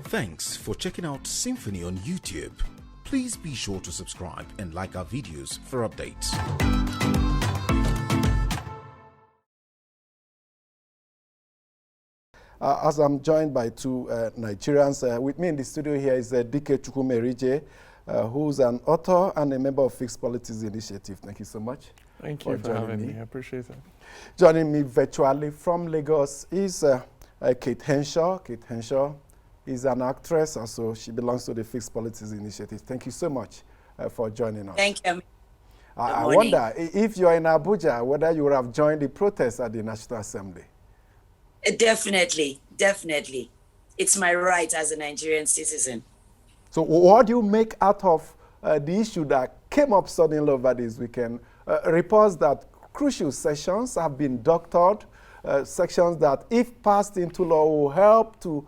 Thanks for checking out SYMFONI on YouTube. Please be sure to subscribe and like our videos for updates. As I'm joined by two Nigerians, with me in the studio here is Dike Chukwumerije, who's an author and a member of Fixed Politics Initiative. Thank you so much. Thank you for having me. I appreciate it. Joining me virtually from Lagos is Kate Henshaw. Kate Henshaw is an actress, also she belongs to the Fixed Politics Initiative. Thank you so much for joining us. Thank you. I wonder if you're in Abuja, whether you would have joined the protest at the National Assembly. Definitely, definitely. It's my right as a Nigerian citizen. So what do you make out of the issue that came up suddenly over this weekend? Reports that crucial sections have been doctored, sections that, if passed into law, will help to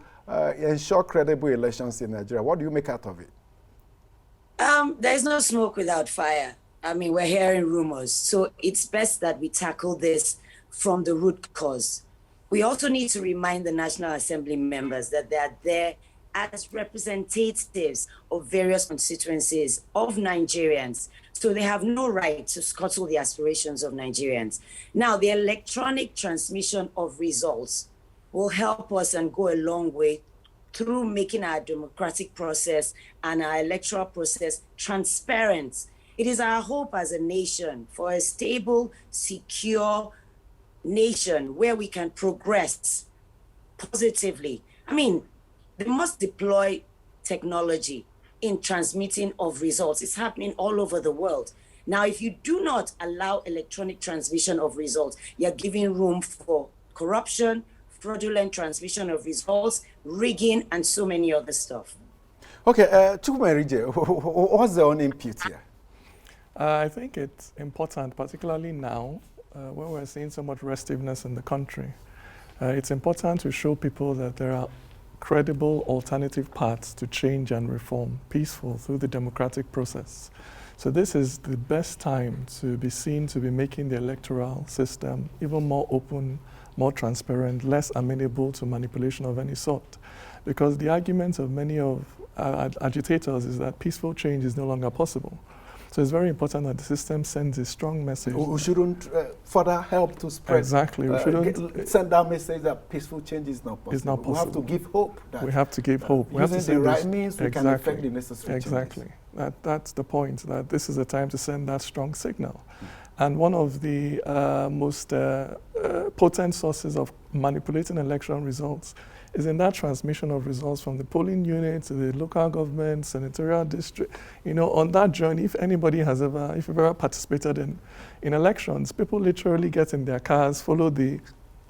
ensure credible elections in Nigeria. What do you make out of it? There's no smoke without fire. I mean, we're hearing rumors. So it's best that we tackle this from the root cause. We also need to remind the National Assembly members that they are there as representatives of various constituencies of Nigerians. So they have no right to scuttle the aspirations of Nigerians. Now, the electronic transmission of results will help us and go a long way through making our democratic process and our electoral process transparent. It is our hope as a nation for a stable, secure nation where we can progress positively. I mean, they must deploy technology in transmitting of results. It's happening all over the world. Now, if you do not allow electronic transmission of results, you're giving room for corruption, fraudulent transmission of results, rigging, and so many other stuff. Okay, Chukwumerije, what's the own input here? I think it's important, particularly now, when we're seeing so much restiveness in the country. It's important to show people that there are credible alternative paths to change and reform, peaceful through the democratic process. So this is the best time to be seen to be making the electoral system even more open, more transparent, less amenable to manipulation of any sort. Because the argument of many of agitators is that peaceful change is no longer possible. So it's very important that the system sends a strong message. We shouldn't further help to spread. Exactly. We shouldn't send that message that peaceful change is not possible. It's not possible. We have to give hope. We have to give hope. We have to say the right means we can effect the necessary Exactly. That's the point, that this is a time to send that strong signal. And one of the most potent sources of manipulating election results is in that transmission of results from the polling unit to the local government, senatorial district. You know, on that journey, if anybody has ever, if you've ever participated in elections, people literally get in their cars, follow the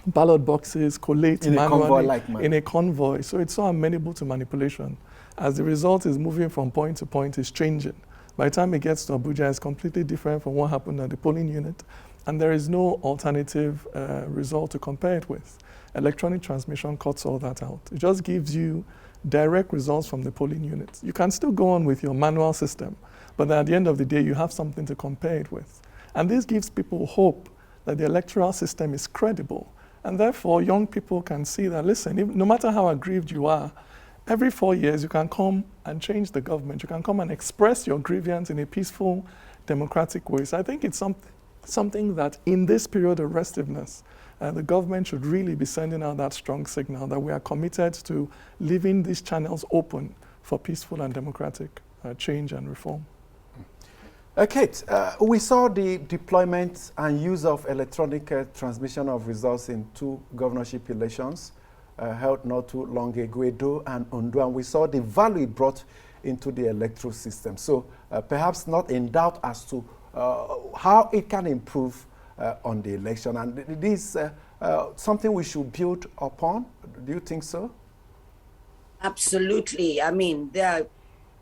ballot boxes, collate in manually in a convoy. So it's so amenable to manipulation. As the result is moving from point to point, it's changing. By the time it gets to Abuja, it's completely different from what happened at the polling unit. And there is no alternative result to compare it with. Electronic transmission cuts all that out. It just gives you direct results from the polling units. You can still go on with your manual system, but at the end of the day, you have something to compare it with. And this gives people hope that the electoral system is credible. And therefore, young people can see that, listen, no matter how aggrieved you are, every 4 years, you can come and change the government. You can come and express your grievance in a peaceful, democratic way. So I think it's something that in this period of restiveness, the government should really be sending out that strong signal that we are committed to leaving these channels open for peaceful and democratic change and reform. Kate, we saw the deployment and use of electronic transmission of results in 2 governorship elections held not too long ago, Edo and Ondo, and we saw the value it brought into the electoral system. So perhaps not in doubt as to how it can improve on the election. And this is something we should build upon. Do you think so? Absolutely. I mean, there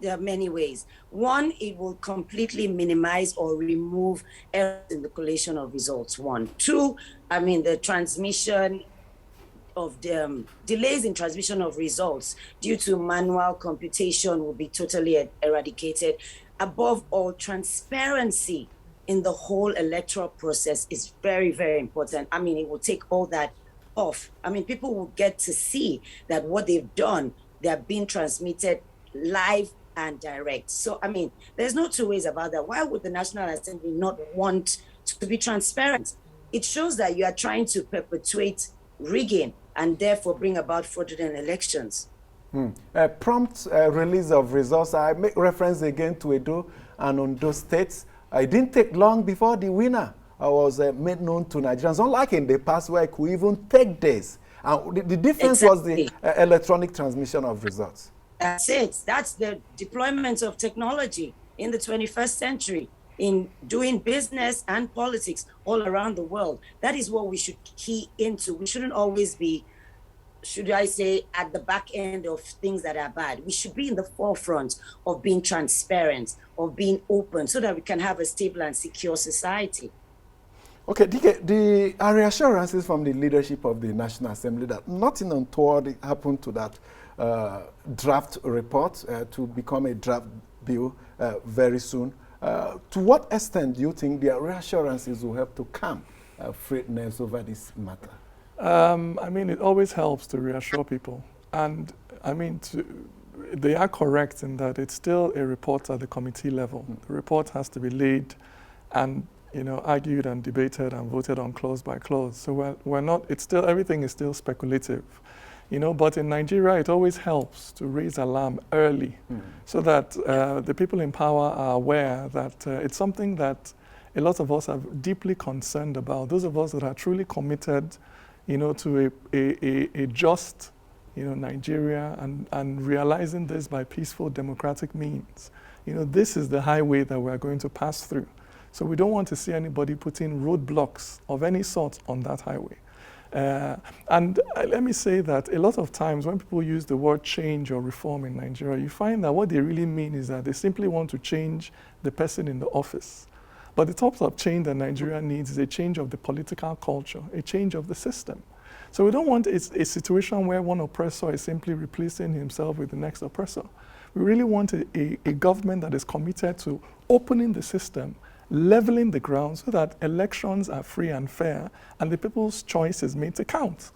are many ways. One, it will completely minimize or remove errors in the collation of results. 1. 2, I mean, the transmission of the delays in transmission of results due to manual computation will be totally eradicated. Above all, transparency in the whole electoral process is very, very important. I mean, it will take all that off. I mean, people will get to see that what they've done They're being transmitted live and direct. So, I mean, there's no two ways about that. Why would the National Assembly not want to be transparent? It shows that you are trying to perpetuate rigging and therefore bring about fraudulent elections. Prompt release of results. I make reference again to Edo and Ondo states. It didn't take long before the winner was made known to Nigerians, unlike in the past where it could even take days. The difference was the electronic transmission of results. That's it. That's the deployment of technology in the 21st century in doing business and politics all around the world. That is what we should key into. We shouldn't always be, should I say, at the back end of things that are bad. We should be in the forefront of being transparent, of being open, so that we can have a stable and secure society. Okay, Dike, the reassurances from the leadership of the National Assembly that nothing untoward happened to that draft report to become a draft bill very soon. To what extent do you think the reassurances will help to calm frayed nerves over this matter? I mean, it always helps to reassure people. And I mean, they are correct in that it's still a report at the committee level. The report has to be laid and, you know, argued and debated and voted on clause by clause. So we're not, it's still, everything is still speculative. You know, but in Nigeria, it always helps to raise alarm early so that the people in power are aware that it's something that a lot of us are deeply concerned about. Those of us that are truly committed, you know, to a just, you know, Nigeria and realizing this by peaceful democratic means. You know, this is the highway that we're going to pass through. So we don't want to see anybody putting roadblocks of any sort on that highway. And let me say that a lot of times when people use the word change or reform in Nigeria, you find that what they really mean is that they simply want to change the person in the office. But the type of change that Nigeria needs is a change of the political culture, a change of the system. So we don't want a situation where one oppressor is simply replacing himself with the next oppressor. We really want a government that is committed to opening the system, leveling the ground so that elections are free and fair and the people's choice is made to count.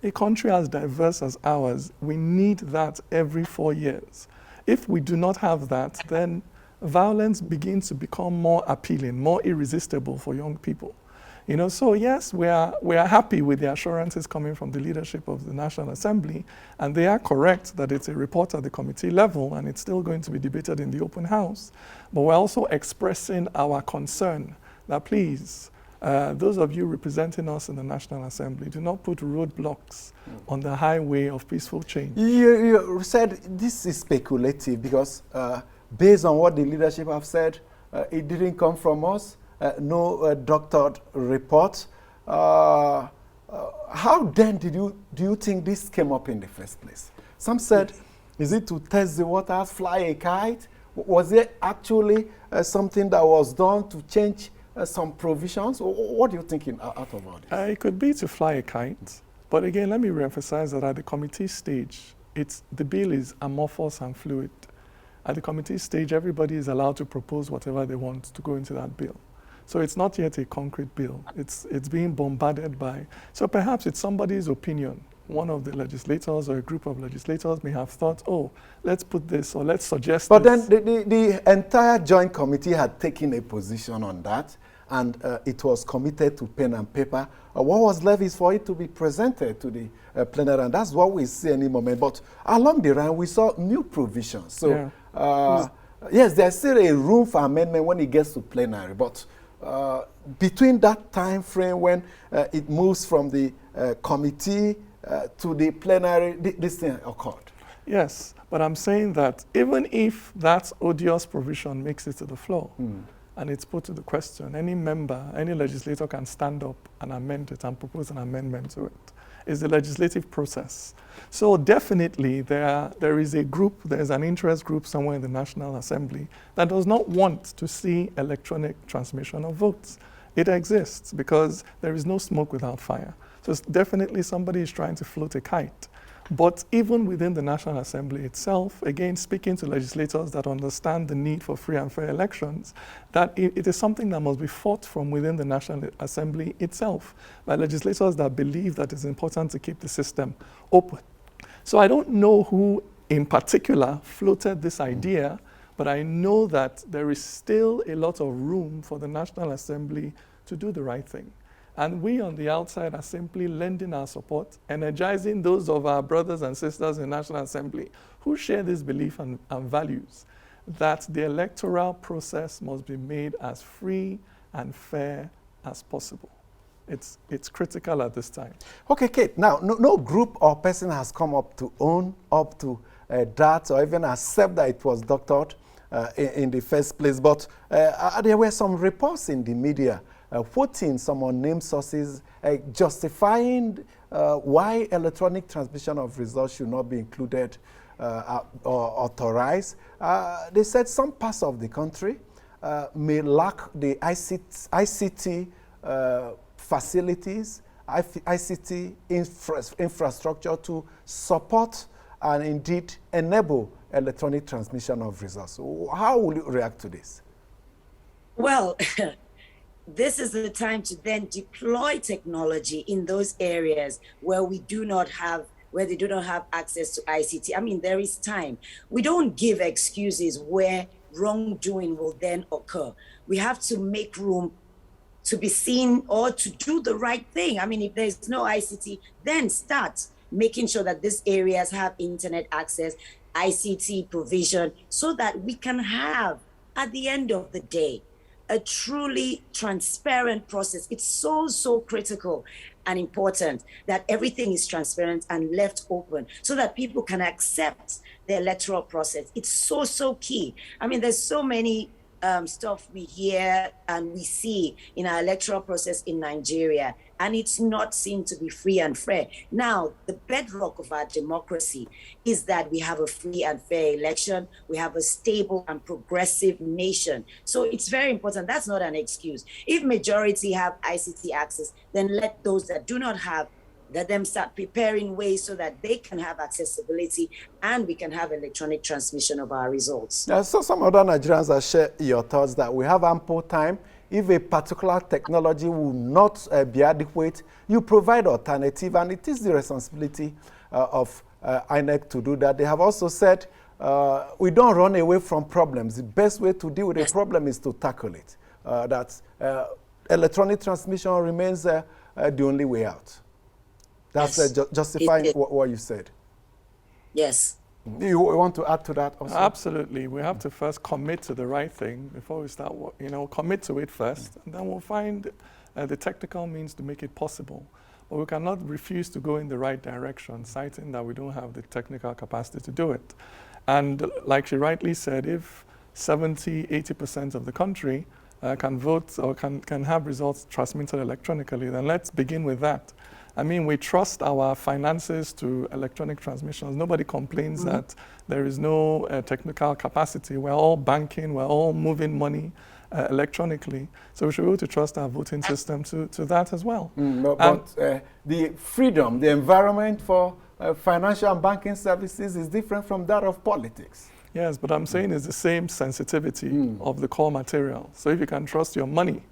A country as diverse as ours, we need that every 4 years. If we do not have that, then violence begins to become more appealing, more irresistible for young people. You know, so yes, we are happy with the assurances coming from the leadership of the National Assembly, and they are correct that it's a report at the committee level and it's still going to be debated in the open house. But we're also expressing our concern that please, those of you representing us in the National Assembly, do not put roadblocks on the highway of peaceful change. You said this is speculative because based on what the leadership have said, it didn't come from us. No doctored report. How then do you think this came up in the first place? Some said, is it to test the waters, fly a kite? Was it actually something that was done to change some provisions? What do you think out of all this? It could be to fly a kite. But again, let me reemphasize that at the committee stage, the bill is amorphous and fluid. At the committee stage, everybody is allowed to propose whatever they want to go into that bill. So it's not yet a concrete bill. It's being bombarded by, so perhaps it's somebody's opinion. One of the legislators or a group of legislators may have thought, oh, let's put this or let's suggest but this. But then the entire joint committee had taken a position on that, and it was committed to pen and paper. What was left is for it to be presented to the plenary, and that's what we see any moment. But along the line, we saw new provisions. So, yes, there's still a room for amendment when it gets to plenary, but between that time frame when it moves from the committee to the plenary, this thing occurred. Yes, but I'm saying that even if that odious provision makes it to the floor and it's put to the question, any member, any legislator can stand up and amend it and propose an amendment to it. It's the legislative process. So definitely there is a group, there's an interest group somewhere in the National Assembly that does not want to see electronic transmission of votes. It exists because there is no smoke without fire. So definitely somebody is trying to float a kite. But even within the National Assembly itself, again, speaking to legislators that understand the need for free and fair elections, that it is something that must be fought from within the National Assembly itself by legislators that believe that it's important to keep the system open. So I don't know who in particular floated this idea, but I know that there is still a lot of room for the National Assembly to do the right thing. And we on the outside are simply lending our support, energizing those of our brothers and sisters in the National Assembly who share this belief and values, that the electoral process must be made as free and fair as possible. It's critical at this time. Okay, Kate, now no group or person has come up to own up to that or even accept that it was doctored in the first place, but there were some reports in the media quoting some unnamed sources justifying why electronic transmission of results should not be included or authorized. They said some parts of the country may lack the ICT facilities, ICT infrastructure to support and indeed enable electronic transmission of results. So how will you react to this? Well, this is the time to then deploy technology in those areas where they do not have access to ICT. I mean, there is time. We don't give excuses where wrongdoing will then occur. We have to make room to be seen or to do the right thing. I mean, if there's no ICT, then start making sure that these areas have internet access, ICT provision, so that we can have, at the end of the day, a truly transparent process. It's so critical and important that everything is transparent and left open so that people can accept the electoral process. It's so key. I mean, there's so many stuff we hear and we see in our electoral process in Nigeria, and it's not seen to be free and fair. Now, the bedrock of our democracy is that we have a free and fair election. We have a stable and progressive nation. So it's very important. That's not an excuse. If majority have ICT access, then let those that do not have, let them start preparing ways so that they can have accessibility and we can have electronic transmission of our results. So some other Nigerians have shared your thoughts that we have ample time. If a particular technology will not be adequate, you provide alternative, and it is the responsibility of INEC to do that. They have also said we don't run away from problems. The best way to deal with a problem is to tackle it. That electronic transmission remains the only way out. That's justifying what you said. Yes. You want to add to that also? Absolutely. We have to first commit to the right thing before we start, commit to it first, and then we'll find the technical means to make it possible. But we cannot refuse to go in the right direction, citing that we don't have the technical capacity to do it. And like she rightly said, if 70, 80% of the country can vote or can have results transmitted electronically, then let's begin with that. I mean, we trust our finances to electronic transmissions. Nobody complains that there is no technical capacity. We're all banking, we're all moving money electronically. So we should be able to trust our voting system to that as well. But the freedom, the environment for financial and banking services is different from that of politics. Yes, but I'm saying it's the same sensitivity of the core material. So if you can trust your money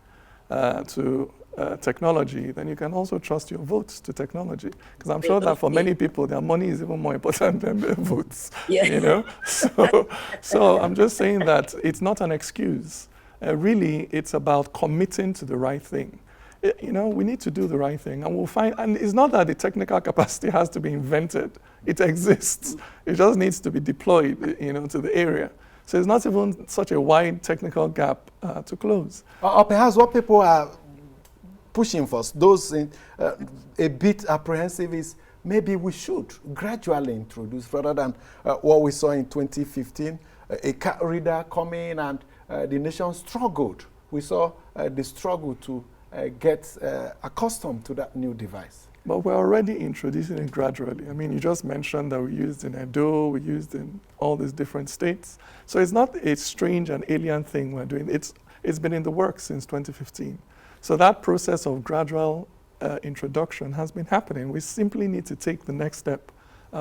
to technology, then you can also trust your votes to technology. Because I'm sure that for many people, their money is even more important than their votes. Yeah. So I'm just saying that it's not an excuse. Really, it's about committing to the right thing. We need to do the right thing, and we'll find. And it's not that the technical capacity has to be invented; it exists. It just needs to be deployed, to the area. So it's not even such a wide technical gap to close. Or perhaps what people are pushing for, those a bit apprehensive, is maybe we should gradually introduce, rather than what we saw in 2015, a card reader coming and the nation struggled. We saw the struggle to get accustomed to that new device. But we're already introducing it gradually. I mean, you just mentioned that we used in Edo, we used in all these different states. So it's not a strange and alien thing we're doing. It's been in the works since 2015. So that process of gradual introduction has been happening. We simply need to take the next step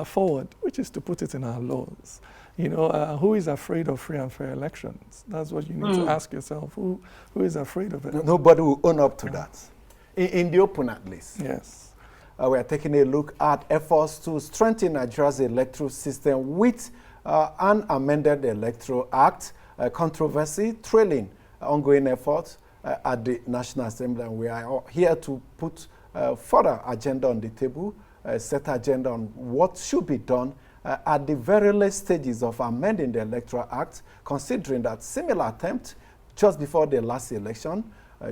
forward, which is to put it in our laws. Who is afraid of free and fair elections? That's what you need to ask yourself. Who is afraid of it? Nobody will own up to that, in the open at least. Yes. we are taking a look at efforts to strengthen Nigeria's electoral system with an amended Electoral Act, controversy trailing ongoing efforts at the National Assembly. And we are here to put further agenda on the table, set agenda on what should be done at the very late stages of amending the Electoral Act, considering that similar attempt just before the last election,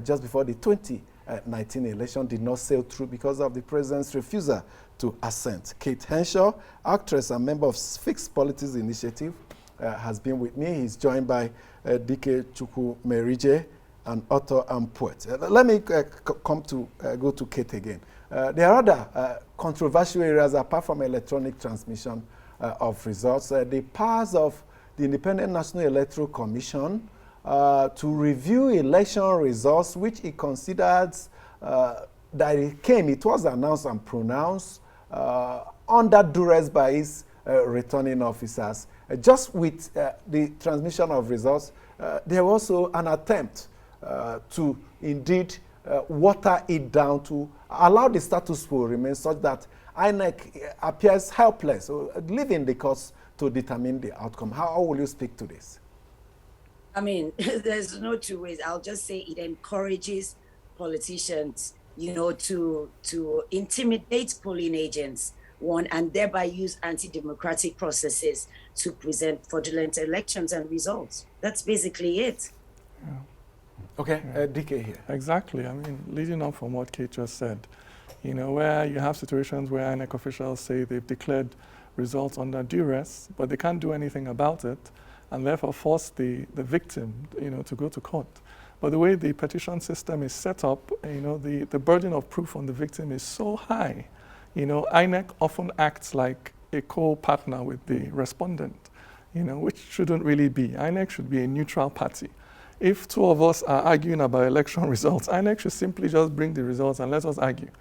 just before the 2019 election, did not sail through because of the president's refusal to assent. Kate Henshaw, actress and member of Fixed Politics Initiative, has been with me. He's joined by Dike Chukwumerije, an author and poet. Let me go to Kate again. There are other controversial areas apart from electronic transmission of results. The powers of the Independent National Electoral Commission to review election results, which it considers that it was announced and pronounced under duress by its returning officers. Just with the transmission of results, there was also an attempt to indeed water it down to allow the status quo remain such that INEC appears helpless, leaving the courts to determine the outcome. How will you speak to this? I mean, there's no two ways. I'll just say it encourages politicians, to intimidate polling agents, one, and thereby use anti-democratic processes to present fraudulent elections and results. That's basically it. Yeah. Okay, Dike here. Exactly. I mean, leading on from what Kate just said, where you have situations where INEC officials say they've declared results under duress, but they can't do anything about it, and therefore force the victim, to go to court. But the way the petition system is set up, the burden of proof on the victim is so high. INEC often acts like a co-partner with the respondent, which shouldn't really be. INEC should be a neutral party. If two of us are arguing about election results, INEC should simply just bring the results and let us argue.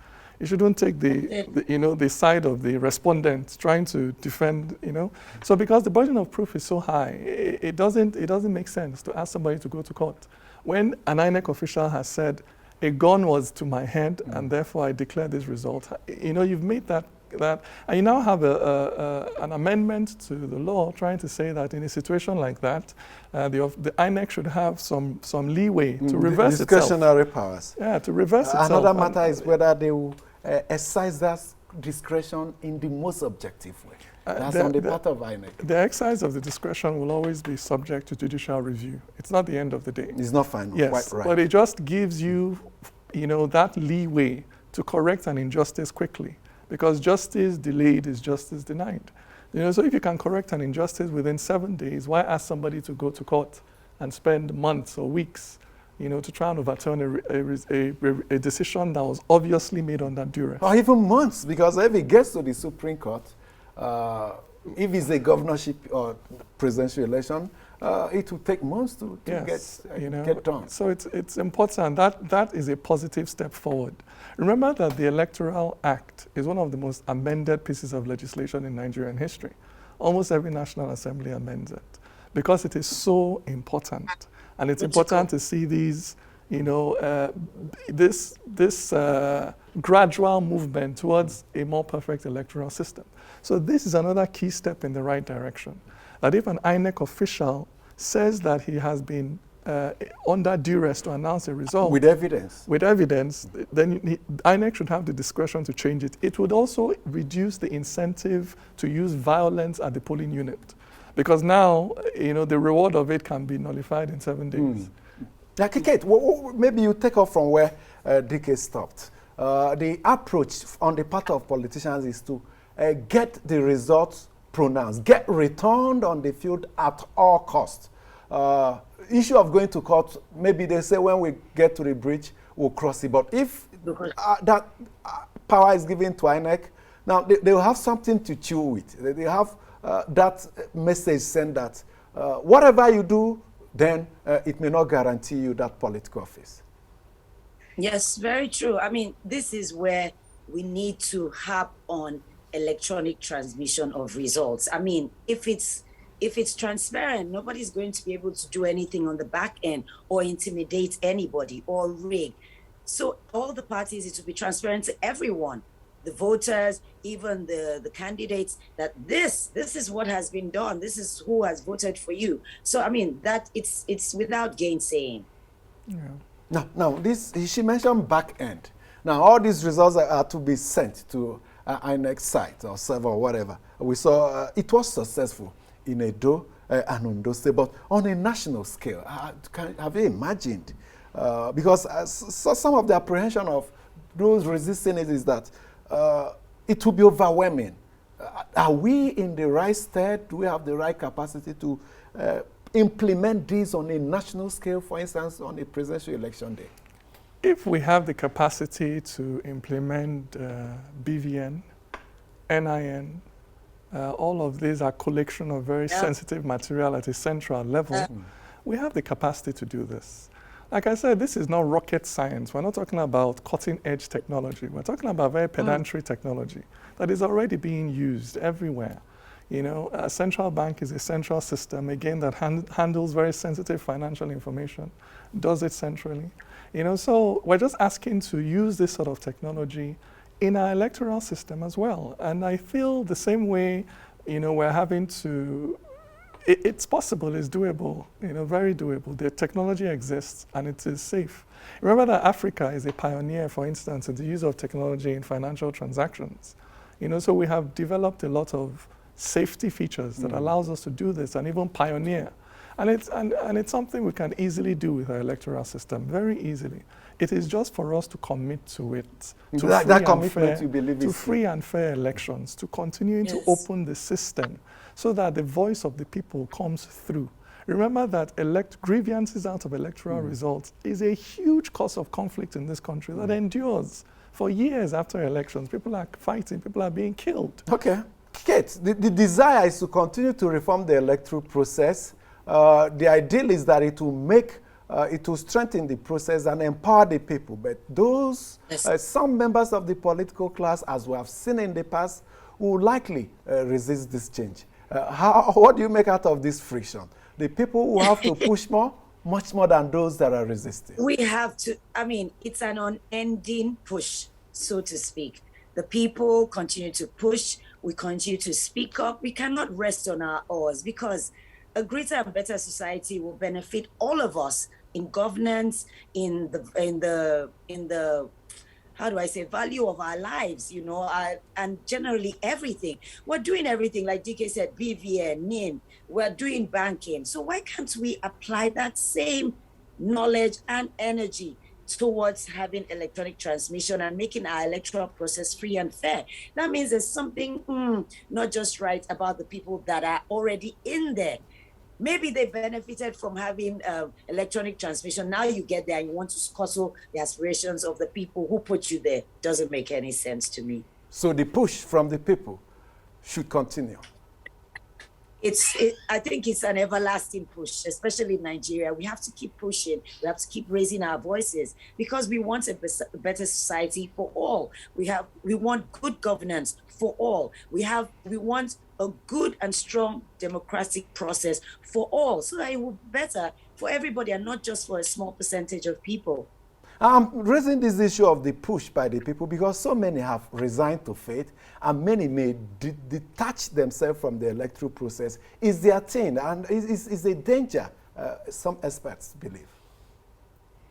It shouldn't take the side of the respondent trying to defend, So because the burden of proof is so high, it doesn't make sense to ask somebody to go to court. When an INEC official has said, a gun was to my head and therefore I declare this result, you've made that, and you now have an amendment to the law trying to say that in a situation like that, the INEC should have some leeway to reverse discretionary itself. powers. Yeah, to reverse itself. Another matter is whether they will exercise that discretion in the most objective way. That's on the part of INEC. The exercise of the discretion will always be subject to judicial review. It's not the end of the day. It's not final, yes, quite right. But it just gives you, that leeway to correct an injustice quickly. Because justice delayed is justice denied. So if you can correct an injustice within 7 days, why ask somebody to go to court and spend months or weeks, to try and overturn a decision that was obviously made under duress? Or even months, because if it gets to the Supreme Court, if it's a governorship or presidential election, it will take months to get done. So it's important. That is a positive step forward. Remember that the Electoral Act is one of the most amended pieces of legislation in Nigerian history. Almost every National Assembly amends it because it is so important. And it's important to see these, this gradual movement towards a more perfect electoral system. So this is another key step in the right direction. That if an INEC official says that he has been under duress to announce a result. With evidence. With evidence, then INEC should have the discretion to change it. It would also reduce the incentive to use violence at the polling unit. Because now, the reward of it can be nullified in 7 days. Yeah, Kate, maybe you take off from where Dike stopped. The approach on the part of politicians is to get the results pronounced, get returned on the field at all costs. Issue of going to court, maybe they say when we get to the bridge, we'll cross it. But if that power is given to INEC, now they will have something to chew with. They have that message sent that whatever you do, then it may not guarantee you that political office. Yes, very true. I mean, this is where we need to harp on electronic transmission of results. I mean, if it's transparent, nobody's going to be able to do anything on the back end or intimidate anybody or rig. So all the parties, it will be transparent to everyone. the voters, even the candidates, that this is what has been done. This is who has voted for you. So, I mean, that it's without gainsaying. Yeah. Now, she mentioned back end. Now, all these results are to be sent to INEC site or server or whatever. We saw it was successful in Edo and Ondo State, but on a national scale, have you imagined? Because some of the apprehension of those resisting it is that it will be overwhelming. Are we in the right stead? Do we have the right capacity to implement this on a national scale, for instance, on a presidential election day? If we have the capacity to implement BVN, NIN, all of these are collection of very sensitive material at a central level, we have the capacity to do this. Like I said, this is not rocket science. We're not talking about cutting-edge technology. We're talking about very pedantry technology that is already being used everywhere. You know, a central bank is a central system, again, that handles very sensitive financial information, does it centrally. You know, so we're just asking to use this sort of technology in our electoral system as well. And I feel the same way, you know, we're having to, it's possible, it's doable, you know, very doable. The technology exists and it is safe. Remember that Africa is a pioneer, for instance, in the use of technology in financial transactions. You know, so we have developed a lot of safety features that allows us to do this and even pioneer. And it's something we can easily do with our electoral system, very easily. It is just for us to commit to it, to free and fair elections, to continuing to open the system so that the voice of the people comes through. Remember that grievances out of electoral results is a huge cause of conflict in this country that endures for years after elections. People are fighting, people are being killed. Okay. Kate, the desire is to continue to reform the electoral process. The ideal is that it will strengthen the process and empower the people. But those, some members of the political class, as we have seen in the past, will likely resist this change. What do you make out of this friction? The people will have to push much more than those that are resisting. We have to, I mean, it's an unending push, so to speak. The people continue to push. We continue to speak up. We cannot rest on our oars because a greater and better society will benefit all of us in governance, in the how do I say, value of our lives, you know, and generally everything. We're doing everything, like Dike said, BVN, NIN, we're doing banking. So why can't we apply that same knowledge and energy towards having electronic transmission and making our electoral process free and fair? That means there's something not just right about the people that are already in there. Maybe they benefited from having electronic transmission. Now you get there and you want to scuttle the aspirations of the people who put you there. Doesn't make any sense to me. So the push from the people should continue. I think it's an everlasting push, especially in Nigeria. We have to keep pushing. We have to keep raising our voices because we want a better society for all. We want good governance for all. We want a good and strong democratic process for all, so that it will be better for everybody and not just for a small percentage of people. I'm raising this issue of the push by the people because so many have resigned to faith and many may detach themselves from the electoral process. Is their thing and is a danger, some experts believe.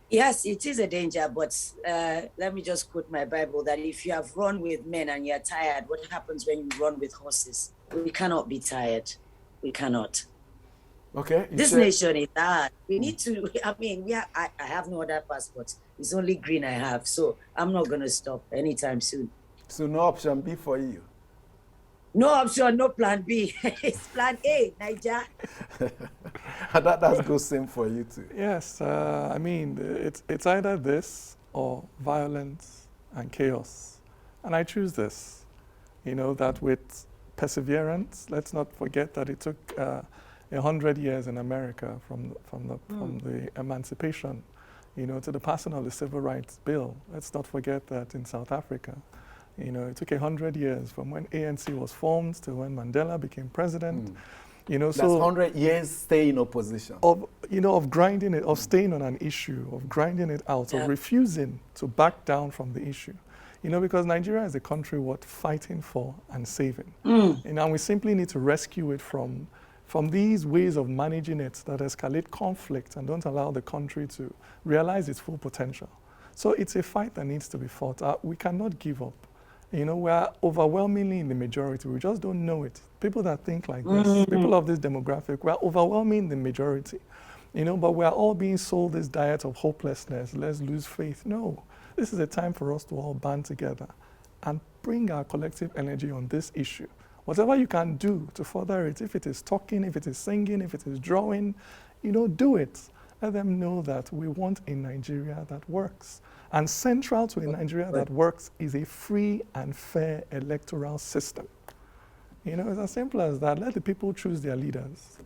Yes, it is a danger, but let me just quote my Bible that if you have run with men and you're tired, what happens when you run with horses? We cannot be tired. We cannot. Okay. This nation is hard. We need to, I mean, I have no other passport. It's only green I have, so I'm not going to stop anytime soon. So no option B for you? No option, no plan B. It's plan A, Niger. That's good same for you too. Yes, I mean, it's either this or violence and chaos. And I choose this, you know, that with perseverance, let's not forget that it took 100 years in America from the emancipation, you know, to the passing of the Civil Rights Bill. Let's not forget that in South Africa, you know, it took 100 years from when ANC was formed to when Mandela became president. You know, that's so 100 years stay in opposition. Of grinding it, of staying on an issue, of grinding it out, of refusing to back down from the issue. Because Nigeria is a country worth fighting for and saving. And we simply need to rescue it from these ways of managing it that escalate conflict and don't allow the country to realize its full potential. So it's a fight that needs to be fought. We cannot give up. We're overwhelmingly in the majority. We just don't know it. People that think like this, people of this demographic, we're overwhelming the majority. But we're all being sold this diet of hopelessness. Let's lose faith. No. This is a time for us to all band together and bring our collective energy on this issue. Whatever you can do to further it, if it is talking, if it is singing, if it is drawing, do it. Let them know that we want a Nigeria that works. And central to a Nigeria that works is a free and fair electoral system. It's as simple as that. Let the people choose their leaders,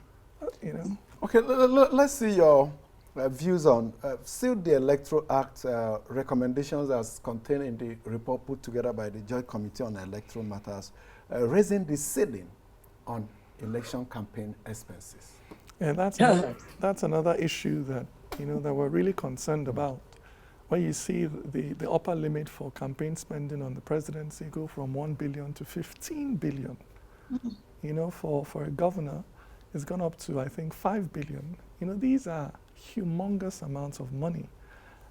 Okay, let's see your views on still the Electoral Act recommendations as contained in the report put together by the Joint Committee on Electoral Matters, raising the ceiling on election campaign expenses. Yeah, that's another issue that that we're really concerned about. When you see the upper limit for campaign spending on the presidency go from 1 billion to 15 billion, for a governor, it's gone up to I think 5 billion. These are humongous amounts of money.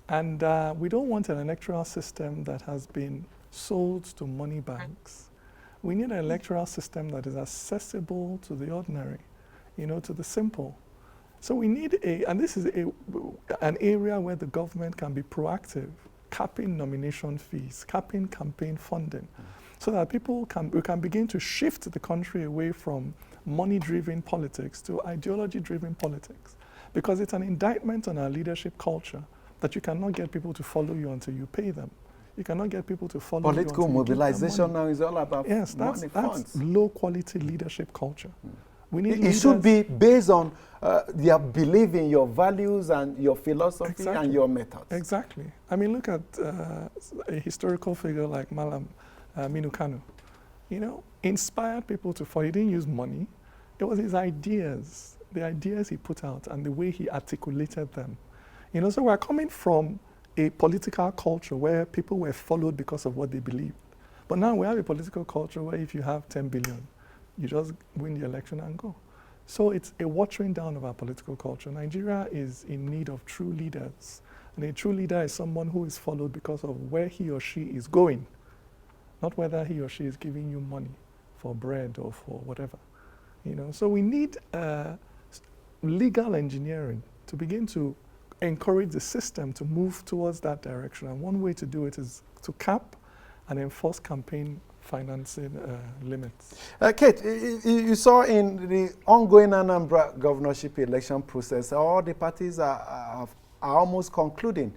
And we don't want an electoral system that has been sold to money banks. We need an electoral system that is accessible to the ordinary, to the simple. So we need and this is an area where the government can be proactive, capping nomination fees, capping campaign funding, so that we can begin to shift the country away from money-driven politics to ideology-driven politics. Because it's an indictment on our leadership culture that you cannot get people to follow you until you pay them. You cannot get people to follow Political you until mobilization now is all about that's funds. Low-quality leadership culture. We need it should be based on their belief in your values and your philosophy and your methods. Exactly. I mean, look at a historical figure like Malam Kanu. Inspired people to follow. He didn't use money. It was his ideas, the ideas he put out and the way he articulated them. So we're coming from a political culture where people were followed because of what they believed. But now we have a political culture where if you have 10 billion, you just win the election and go. So it's a watering down of our political culture. Nigeria is in need of true leaders. And a true leader is someone who is followed because of where he or she is going, not whether he or she is giving you money for bread or for whatever. So we need legal engineering to begin to encourage the system to move towards that direction. And one way to do it is to cap and enforce campaign financing limits. Kate, you saw in the ongoing Anambra governorship election process, all the parties are almost concluding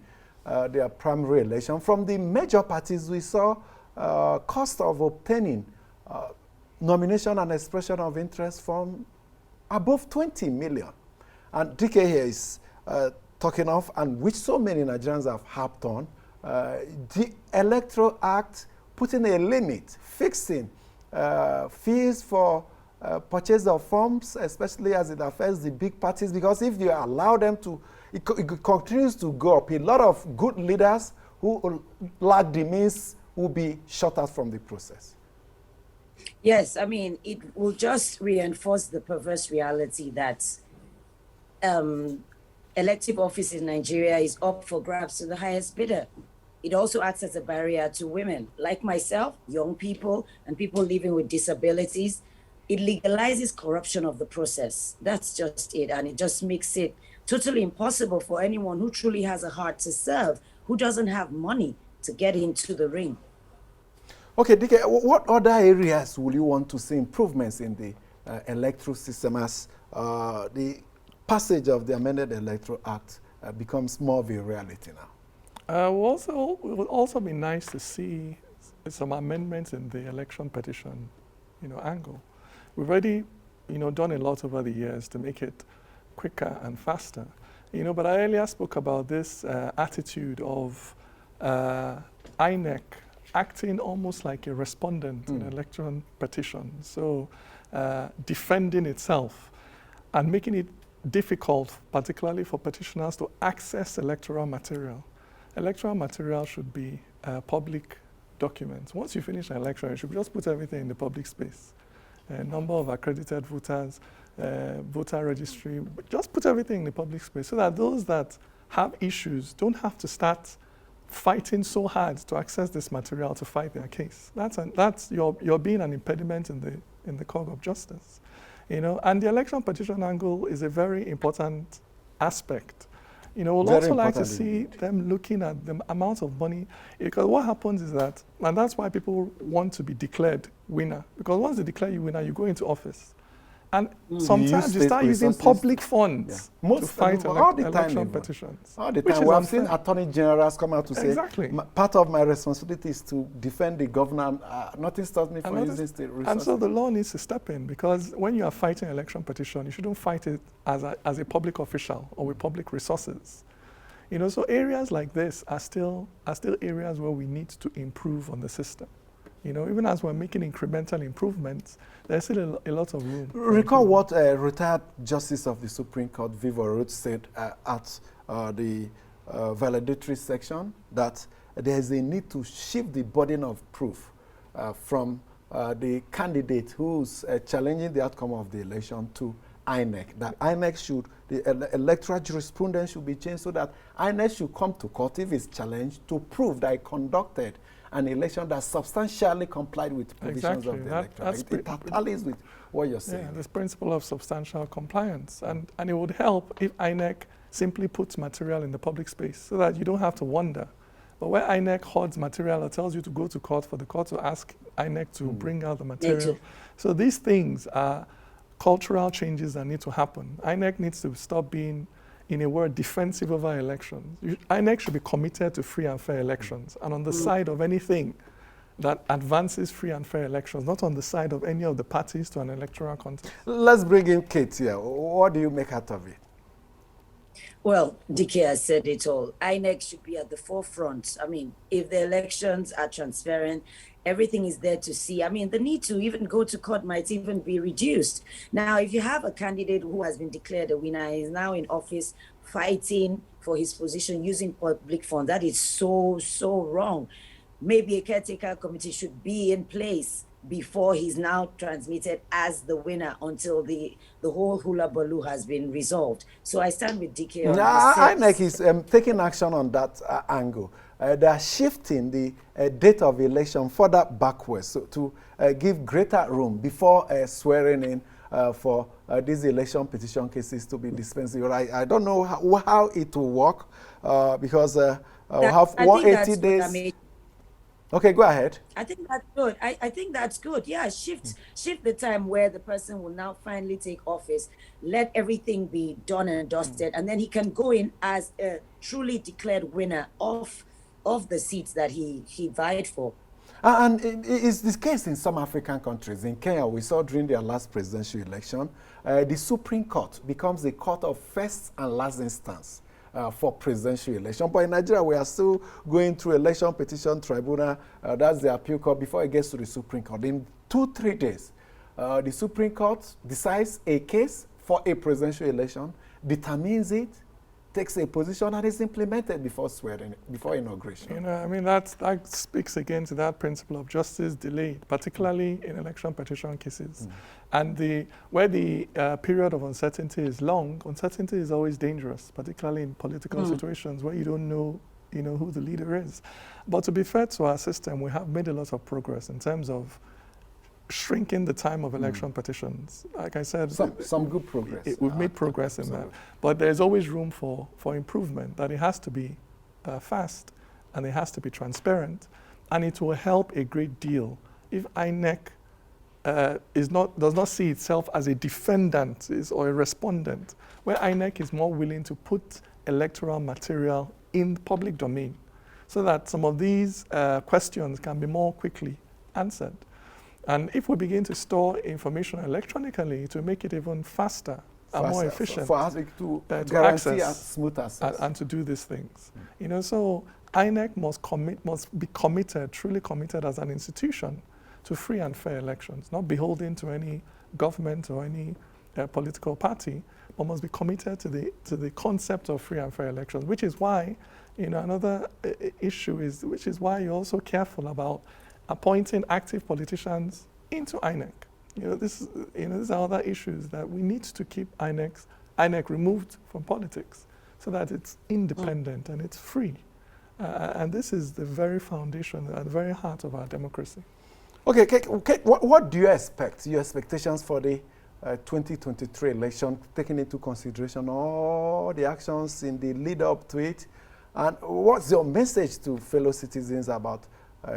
their primary election. From the major parties, we saw cost of obtaining nomination and expression of interest from above 20 million. And Dike here is talking of, and which so many Nigerians have harped on, the Electoral Act putting a limit, fixing fees for purchase of forms, especially as it affects the big parties, because if you allow them to, it continues to go up. A lot of good leaders who lack the means will be shut out from the process. Yes, I mean, it will just reinforce the perverse reality that elective office in Nigeria is up for grabs to the highest bidder. It also acts as a barrier to women like myself, young people, and people living with disabilities. It legalizes corruption of the process. That's just it. And it just makes it totally impossible for anyone who truly has a heart to serve, who doesn't have money to get into the ring. Okay, Dike, what other areas will you want to see improvements in the electoral system as the passage of the amended Electoral Act becomes more of a reality now? It would also be nice to see some amendments in the election petition, angle. We've already, done a lot over the years to make it quicker and faster, but I earlier spoke about this attitude of INEC acting almost like a respondent in election petitions, so defending itself and making it difficult, particularly for petitioners to access electoral material. Electoral material should be public documents. Once you finish an election, you should just put everything in the public space. Number of accredited voters, voter registry, but just put everything in the public space so that those that have issues don't have to start fighting so hard to access this material to fight their case. You're being an impediment in the court of justice, And the election petition angle is a very important aspect. We'd also like to see them looking at the amount of money, because what happens is that, and that's why people want to be declared winner, because once they declare you winner, you go into office. And sometimes you start using public funds to fight election petitions. All the time. We have seen attorney generals come out to say, part of my responsibility is to defend the governor. Nothing stops me from using state resources. And so the law needs to step in, because when you are fighting election petition, you shouldn't fight it as a public official or with public resources. So areas like this are still areas where we need to improve on the system. Even as we're making incremental improvements, there's still a lot of room. Recall what retired Justice of the Supreme Court, Viva Roth, said at the valedictory section, that there is a need to shift the burden of proof from the candidate who's challenging the outcome of the election to INEC. That INEC the electoral jurisprudence should be changed so that INEC should come to court if it's challenged to prove that it conducted an election that substantially complied with provisions of the Electoral Act. It tallies with what you're saying. Yeah, this principle of substantial compliance. And it would help if INEC simply puts material in the public space so that you don't have to wonder. But where INEC hoards material or tells you to go to court for the court to ask INEC to bring out the material. So these things are cultural changes that need to happen. INEC needs to stop being, in a word, defensive over elections. INEC should be committed to free and fair elections and on the side of anything that advances free and fair elections, not on the side of any of the parties to an electoral contest. Let's bring in Kate here. What do you make out of it? Well, Dike has said it all. INEC should be at the forefront. I mean, if the elections are transparent, everything is there to see. I mean, the need to even go to court might even be reduced. Now, if you have a candidate who has been declared a winner, is now in office fighting for his position using public funds, that is so wrong. Maybe a caretaker committee should be in place before he's now transmitted as the winner until the whole hula baloo has been resolved. So I stand with Dike on this. INEC is taking action on that angle. They are shifting the date of election further backwards so to give greater room before swearing in for these election petition cases to be dispensed. I don't know how it will work because we'll have 180 days. Okay, go ahead. I think that's good. I think that's good. Yeah, shift the time where the person will now finally take office, let everything be done and dusted, and then he can go in as a truly declared winner of the seats that he vied for. And it's the case in some African countries. In Kenya, we saw during their last presidential election, the Supreme Court becomes the court of first and last instance for presidential election. But in Nigeria, we are still going through election petition tribunal. That's the appeal court before it gets to the Supreme Court. In 2-3 days, the Supreme Court decides a case for a presidential election, determines it, takes a position, and is implemented before swearing, before inauguration. I mean, that speaks again to that principle of justice delayed, particularly in election petition cases. And where the period of uncertainty is long, uncertainty is always dangerous, particularly in political situations where you don't know, who the leader is. But to be fair to our system, we have made a lot of progress in terms of shrinking the time of election petitions. Like I said, some good progress. We've made progress in that. But there's always room for improvement, that it has to be fast and it has to be transparent. And it will help a great deal if INEC does not see itself as a defendant or a respondent, where INEC is more willing to put electoral material in the public domain so that some of these questions can be more quickly answered. And if we begin to store information electronically, it will make it even faster and more efficient for us to guarantee access smooth access and to do these things. So INEC must be committed, truly committed as an institution to free and fair elections, not beholden to any government or any political party, but must be committed to the concept of free and fair elections, which is why, another issue is, which is why you're also careful about appointing active politicians into INEC. These are other issues that we need to keep INEC removed from politics so that it's independent and it's free. And this is the very foundation, at the very heart of our democracy. Okay. What do you expect? Your expectations for the 2023 election, taking into consideration all the actions in the lead up to it, and what's your message to fellow citizens about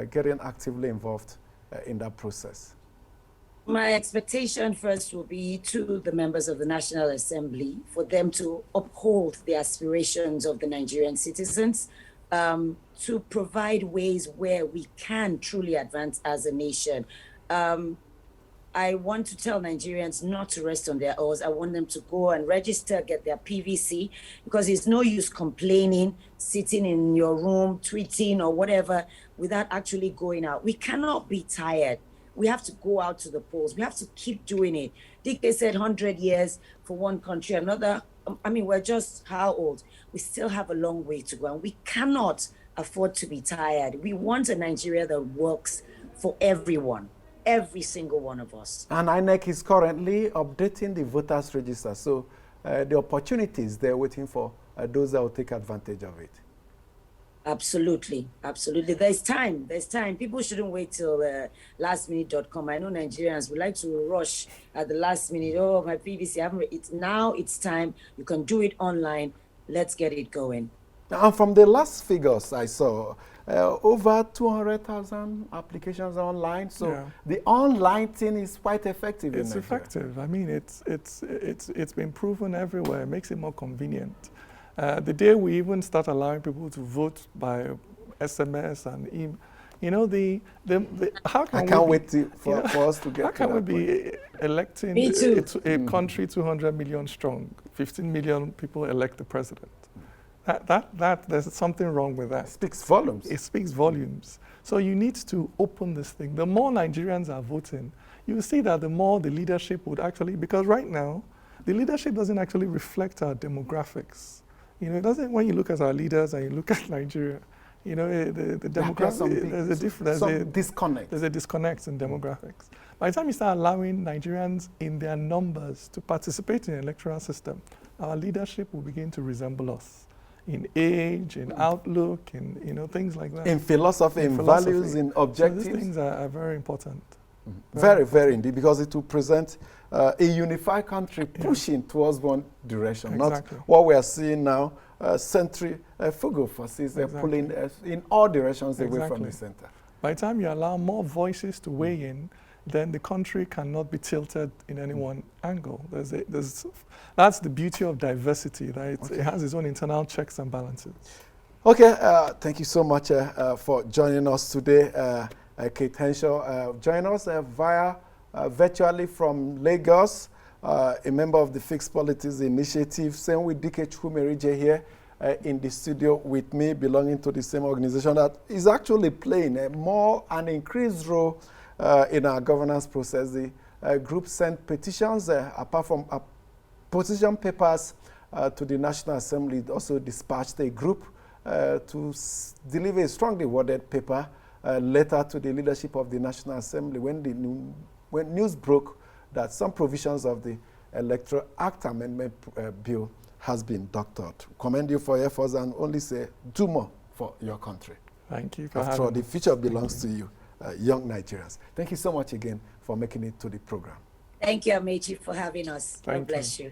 getting actively involved in that process? My expectation first will be to the members of the National Assembly for them to uphold the aspirations of the Nigerian citizens, to provide ways where we can truly advance as a nation. I want to tell Nigerians not to rest on their oars. I want them to go and register, get their PVC, because it's no use complaining, sitting in your room, tweeting or whatever, without actually going out. We cannot be tired. We have to go out to the polls. We have to keep doing it. Dike said 100 years for one country, another. We're just how old? We still have a long way to go, and we cannot afford to be tired. We want a Nigeria that works for everyone, every single one of us. And INEC is currently updating the voters register, so the opportunities they're waiting for those that will take advantage of it. Absolutely. There's time. People shouldn't wait till lastminute.com. I know Nigerians would like to rush at the last minute. Oh, my PVC, now it's time. You can do it online. Let's get it going. And from the last figures I saw, over 200,000 applications online. So the online thing is quite effective. It's effective. It's been proven everywhere. It makes it more convenient. The day we even start allowing people to vote by SMS and email, how can I can't wait for us to get how can we be electing a country 200 million strong, 15 million people elect the president? There's something wrong with that. It speaks volumes. It speaks volumes. So you need to open this thing. The more Nigerians are voting, you will see that the more the leadership would actually, because right now, the leadership doesn't actually reflect our demographics. It doesn't, when you look at our leaders and you look at Nigeria, the demographics, there's a disconnect. There's a disconnect in demographics. By the time you start allowing Nigerians in their numbers to participate in the electoral system, our leadership will begin to resemble us in age, in outlook, in things like that. In philosophy, in values, in objectives. So these things are very important. Very indeed, because it will present a unified country pushing towards one direction, exactly. Not what we are seeing now, centrifugal forces pulling in all directions away from the center. By the time you allow more voices to weigh in, then the country cannot be tilted in any one angle. That's the beauty of diversity, right? It has its own internal checks and balances. Okay, thank you so much for joining us today. Kate Henshaw, join us via virtually from Lagos, a member of the Fixed Politics Initiative. Same with Dike Chukwumerije here in the studio with me, belonging to the same organization that is actually playing an increased role in our governance process. The group sent petitions, apart from position papers to the National Assembly. It also dispatched a group to deliver a strongly worded paper letter to the leadership of the National Assembly when news broke that some provisions of the Electoral Act Amendment Bill has been doctored. Commend you for your efforts and only say, do more for your country. Thank you for After all, the future belongs to you, young Nigerians. Thank you so much again for making it to the program. Thank you, Amechi, for having us. God bless you.